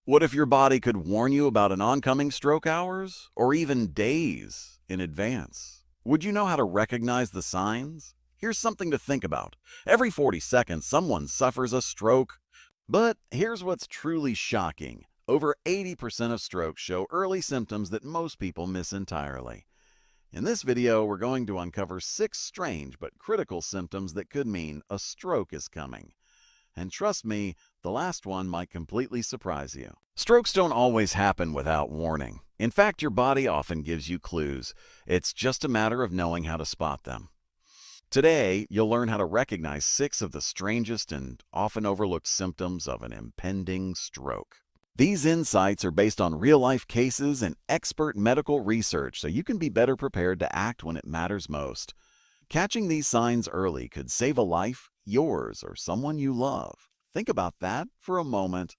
What if your body could warn you about an oncoming stroke hours or even days in advance? Would you know how to recognize the signs? Here's something to think about. Every 40 seconds, someone suffers a stroke. But here's what's truly shocking. Over 80% of strokes show early symptoms that most people miss entirely. In this video, we're going to uncover 6 strange but critical symptoms that could mean a stroke is coming. And trust me, the last one might completely surprise you. Strokes don't always happen without warning. In fact, your body often gives you clues. It's just a matter of knowing how to spot them. Today, you'll learn how to recognize 6 of the strangest and often overlooked symptoms of an impending stroke. These insights are based on real-life cases and expert medical research, so you can be better prepared to act when it matters most. Catching these signs early could save a life, yours or someone you love. Think about that for a moment.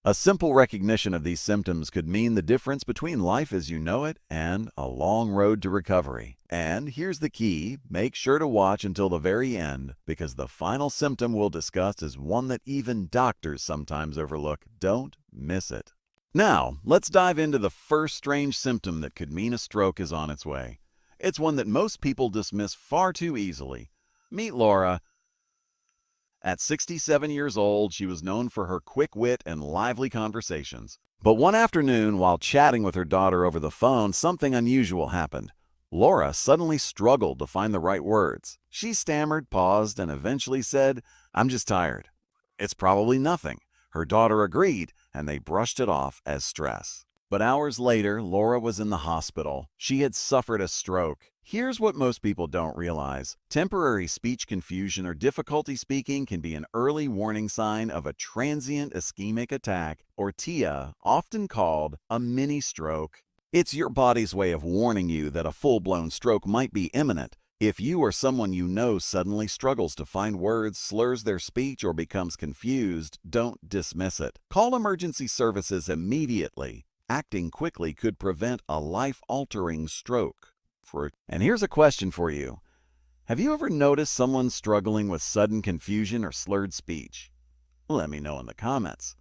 A simple recognition of these symptoms could mean the difference between life as you know it and a long road to recovery. And here's the key: make sure to watch until the very end, because the final symptom we'll discuss is one that even doctors sometimes overlook. Don't miss it. Now, let's dive into the first strange symptom that could mean a stroke is on its way. It's one that most people dismiss far too easily. Meet Laura. At 67 years old, she was known for her quick wit and lively conversations. But one afternoon, while chatting with her daughter over the phone, something unusual happened. Laura suddenly struggled to find the right words. She stammered, paused, and eventually said, "I'm just tired." "It's probably nothing." Her daughter agreed, and they brushed it off as stress. But hours later, Laura was in the hospital. She had suffered a stroke. Here's what most people don't realize. Temporary speech confusion or difficulty speaking can be an early warning sign of a transient ischemic attack, or TIA, often called a mini stroke. It's your body's way of warning you that a full-blown stroke might be imminent. If you or someone you know suddenly struggles to find words, slurs their speech, or becomes confused, don't dismiss it. Call emergency services immediately. Acting quickly could prevent a life-altering stroke. And here's a question for you. Have you ever noticed someone struggling with sudden confusion or slurred speech? Let me know in the comments.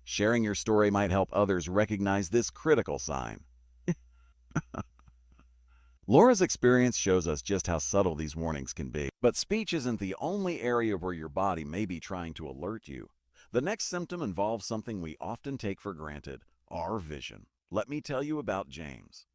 Sharing your story might help others recognize this critical sign. Laura's experience shows us just how subtle these warnings can be. But speech isn't the only area where your body may be trying to alert you. The next symptom involves something we often take for granted: our vision. Let me tell you about James.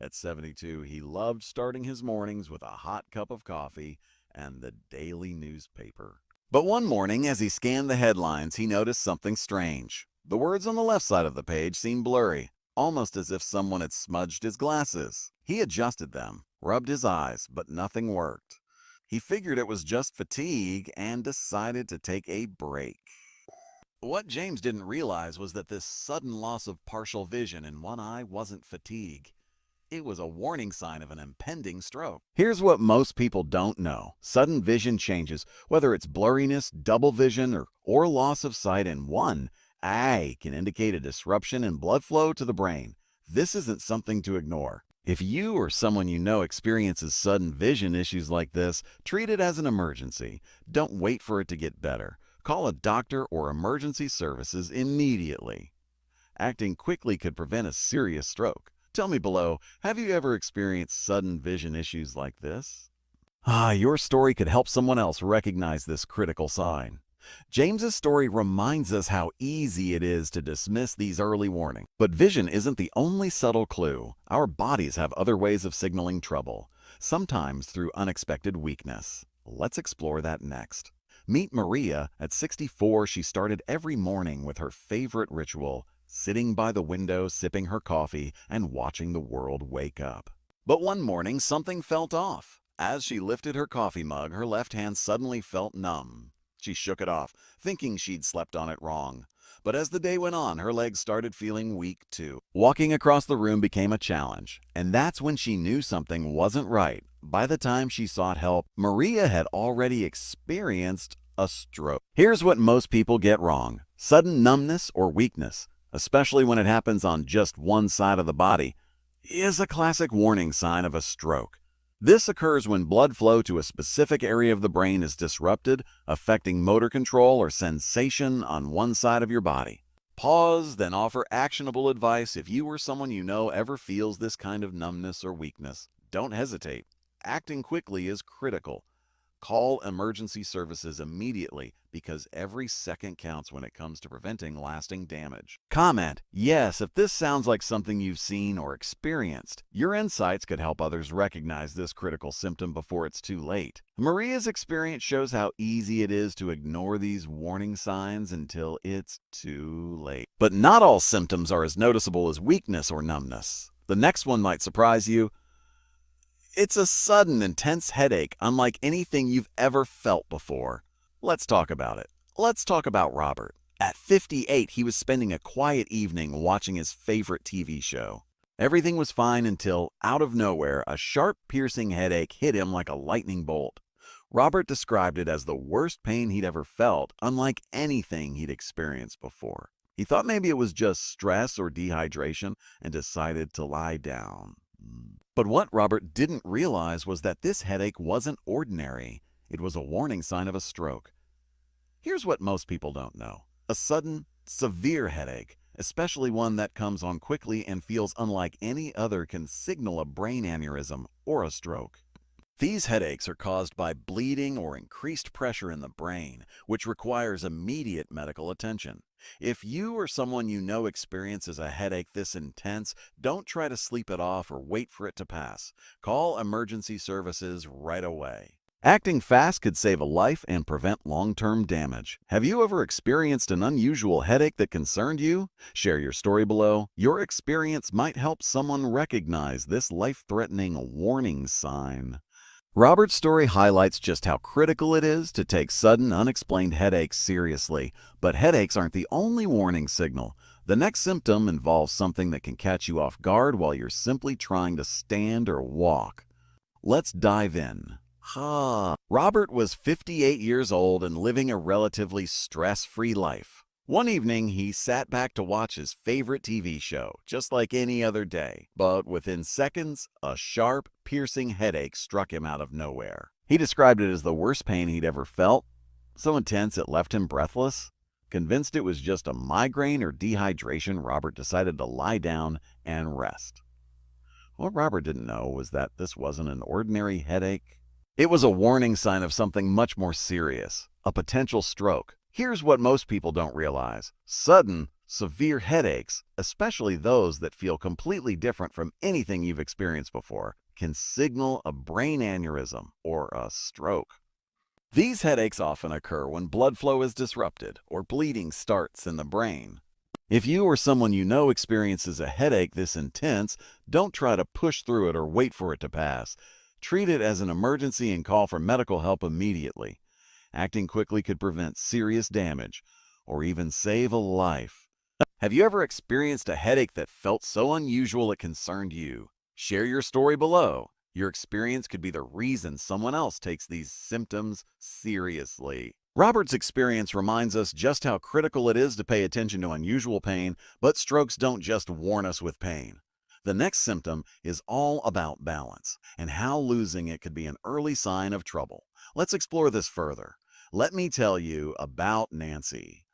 At 72, he loved starting his mornings with a hot cup of coffee and the daily newspaper. But one morning, as he scanned the headlines, he noticed something strange. The words on the left side of the page seemed blurry, almost as if someone had smudged his glasses. He adjusted them, rubbed his eyes, but nothing worked. He figured it was just fatigue and decided to take a break. What James didn't realize was that this sudden loss of partial vision in one eye wasn't fatigue. It was a warning sign of an impending stroke. Here's what most people don't know. Sudden vision changes, whether it's blurriness, double vision, or loss of sight in one eye, can indicate a disruption in blood flow to the brain. This isn't something to ignore. If you or someone you know experiences sudden vision issues like this, treat it as an emergency. Don't wait for it to get better. Call a doctor or emergency services immediately. Acting quickly could prevent a serious stroke. Tell me below, have you ever experienced sudden vision issues like this? Your story could help someone else recognize this critical sign. James's story reminds us how easy it is to dismiss these early warnings. But vision isn't the only subtle clue. Our bodies have other ways of signaling trouble, sometimes through unexpected weakness. Let's explore that next. Meet Maria. At 64, she started every morning with her favorite ritual: sitting by the window, sipping her coffee, and watching the world wake up. But one morning, something felt off. As she lifted her coffee mug, her left hand suddenly felt numb. She shook it off, thinking she'd slept on it wrong. But as the day went on, her legs started feeling weak too. Walking across the room became a challenge, and that's when she knew something wasn't right. By the time she sought help, Maria had already experienced a stroke. Here's what most people get wrong: sudden numbness or weakness, especially when it happens on just one side of the body, is a classic warning sign of a stroke. This occurs when blood flow to a specific area of the brain is disrupted, affecting motor control or sensation on one side of your body. Pause, then offer actionable advice. If you or someone you know ever feels this kind of numbness or weakness, don't hesitate. Acting quickly is critical. Call emergency services immediately because every second counts when it comes to preventing lasting damage. Comment, yes, if this sounds like something you've seen or experienced. Your insights could help others recognize this critical symptom before it's too late. Maria's experience shows how easy it is to ignore these warning signs until it's too late. But not all symptoms are as noticeable as weakness or numbness. The next one might surprise you. It's a sudden, intense headache unlike anything you've ever felt before. Let's talk about it. Let's talk about Robert. At 58, he was spending a quiet evening watching his favorite TV show. Everything was fine until, out of nowhere, a sharp, piercing headache hit him like a lightning bolt. Robert described it as the worst pain he'd ever felt, unlike anything he'd experienced before. He thought maybe it was just stress or dehydration and decided to lie down. But what Robert didn't realize was that this headache wasn't ordinary. It was a warning sign of a stroke. Here's what most people don't know. A sudden, severe headache, especially one that comes on quickly and feels unlike any other, can signal a brain aneurysm or a stroke. These headaches are caused by bleeding or increased pressure in the brain, which requires immediate medical attention. If you or someone you know experiences a headache this intense, don't try to sleep it off or wait for it to pass. Call emergency services right away. Acting fast could save a life and prevent long-term damage. Have you ever experienced an unusual headache that concerned you? Share your story below. Your experience might help someone recognize this life-threatening warning sign. Robert's story highlights just how critical it is to take sudden, unexplained headaches seriously. But headaches aren't the only warning signal. The next symptom involves something that can catch you off guard while you're simply trying to stand or walk. Let's dive in. Robert was 58 years old and living a relatively stress-free life. One evening, he sat back to watch his favorite TV show, just like any other day. But within seconds, a sharp, piercing headache struck him out of nowhere. He described it as the worst pain he'd ever felt, so intense it left him breathless. Convinced it was just a migraine or dehydration, Robert decided to lie down and rest. What Robert didn't know was that this wasn't an ordinary headache. It was a warning sign of something much more serious, a potential stroke. Here's what most people don't realize. Sudden, severe headaches, especially those that feel completely different from anything you've experienced before, can signal a brain aneurysm or a stroke. These headaches often occur when blood flow is disrupted or bleeding starts in the brain. If you or someone you know experiences a headache this intense, don't try to push through it or wait for it to pass. Treat it as an emergency and call for medical help immediately. Acting quickly could prevent serious damage or even save a life. Have you ever experienced a headache that felt so unusual it concerned you? Share your story below. Your experience could be the reason someone else takes these symptoms seriously. Robert's experience reminds us just how critical it is to pay attention to unusual pain, but strokes don't just warn us with pain. The next symptom is all about balance and how losing it could be an early sign of trouble. Let's explore this further. Let me tell you about Nancy.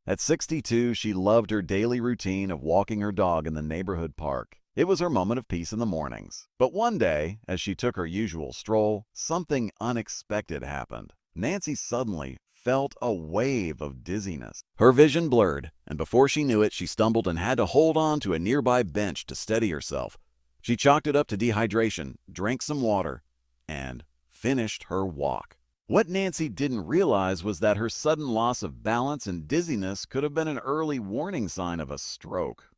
At 62, she loved her daily routine of walking her dog in the neighborhood park. It was her moment of peace in the mornings. But one day, as she took her usual stroll, something unexpected happened. Nancy suddenly felt a wave of dizziness. Her vision blurred, and before she knew it, she stumbled and had to hold on to a nearby bench to steady herself. She chalked it up to dehydration, drank some water, and finished her walk. What Nancy didn't realize was that her sudden loss of balance and dizziness could have been an early warning sign of a stroke.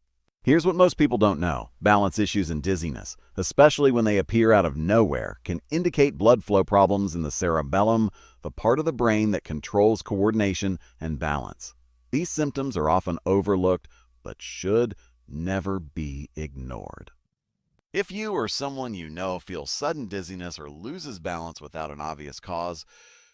Here's what most people don't know. Balance issues and dizziness, especially when they appear out of nowhere, can indicate blood flow problems in the cerebellum, the part of the brain that controls coordination and balance. These symptoms are often overlooked, but should never be ignored. If you or someone you know feels sudden dizziness or loses balance without an obvious cause,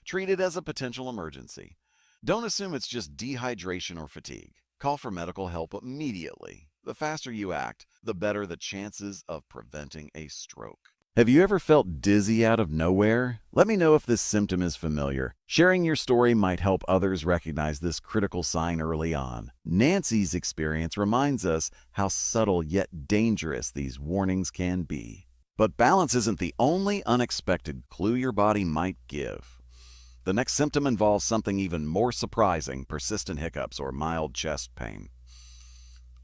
treat it as a potential emergency. Don't assume it's just dehydration or fatigue. Call for medical help immediately. The faster you act, the better the chances of preventing a stroke. Have you ever felt dizzy out of nowhere? Let me know if this symptom is familiar. Sharing your story might help others recognize this critical sign early on. Nancy's experience reminds us how subtle yet dangerous these warnings can be. But balance isn't the only unexpected clue your body might give. The next symptom involves something even more surprising: persistent hiccups or mild chest pain.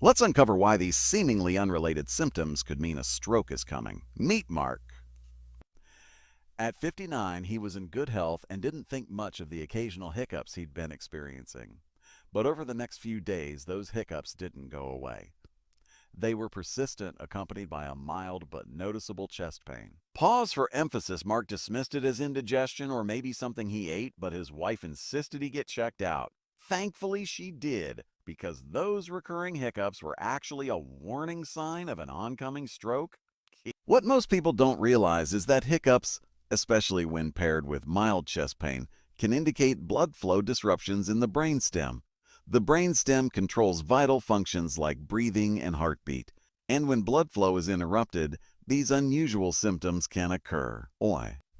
Let's uncover why these seemingly unrelated symptoms could mean a stroke is coming. Meet Mark. At 59, he was in good health and didn't think much of the occasional hiccups he'd been experiencing. But over the next few days, those hiccups didn't go away. They were persistent, accompanied by a mild but noticeable chest pain. Pause for emphasis. Mark dismissed it as indigestion or maybe something he ate, but his wife insisted he get checked out. Thankfully, she did, because those recurring hiccups were actually a warning sign of an oncoming stroke. What most people don't realize is that hiccups, especially when paired with mild chest pain, can indicate blood flow disruptions in the brainstem. The brainstem controls vital functions like breathing and heartbeat, and when blood flow is interrupted, these unusual symptoms can occur.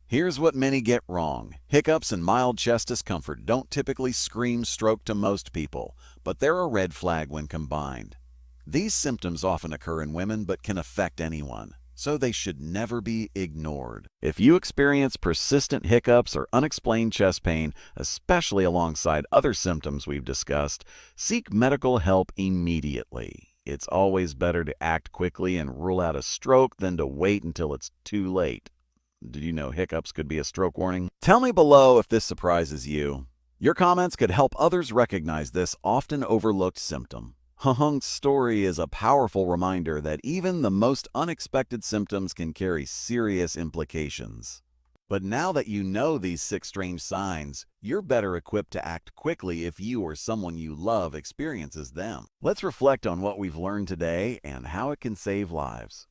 Here's what many get wrong. Hiccups and mild chest discomfort don't typically scream stroke to most people, but they're a red flag when combined. These symptoms often occur in women but can affect anyone, so they should never be ignored. If you experience persistent hiccups or unexplained chest pain, especially alongside other symptoms we've discussed, seek medical help immediately. It's always better to act quickly and rule out a stroke than to wait until it's too late. Did you know hiccups could be a stroke warning? Tell me below if this surprises you. Your comments could help others recognize this often overlooked symptom. Hunk's story is a powerful reminder that even the most unexpected symptoms can carry serious implications. But now that you know these 6 strange signs, you're better equipped to act quickly if you or someone you love experiences them. Let's reflect on what we've learned today and how it can save lives.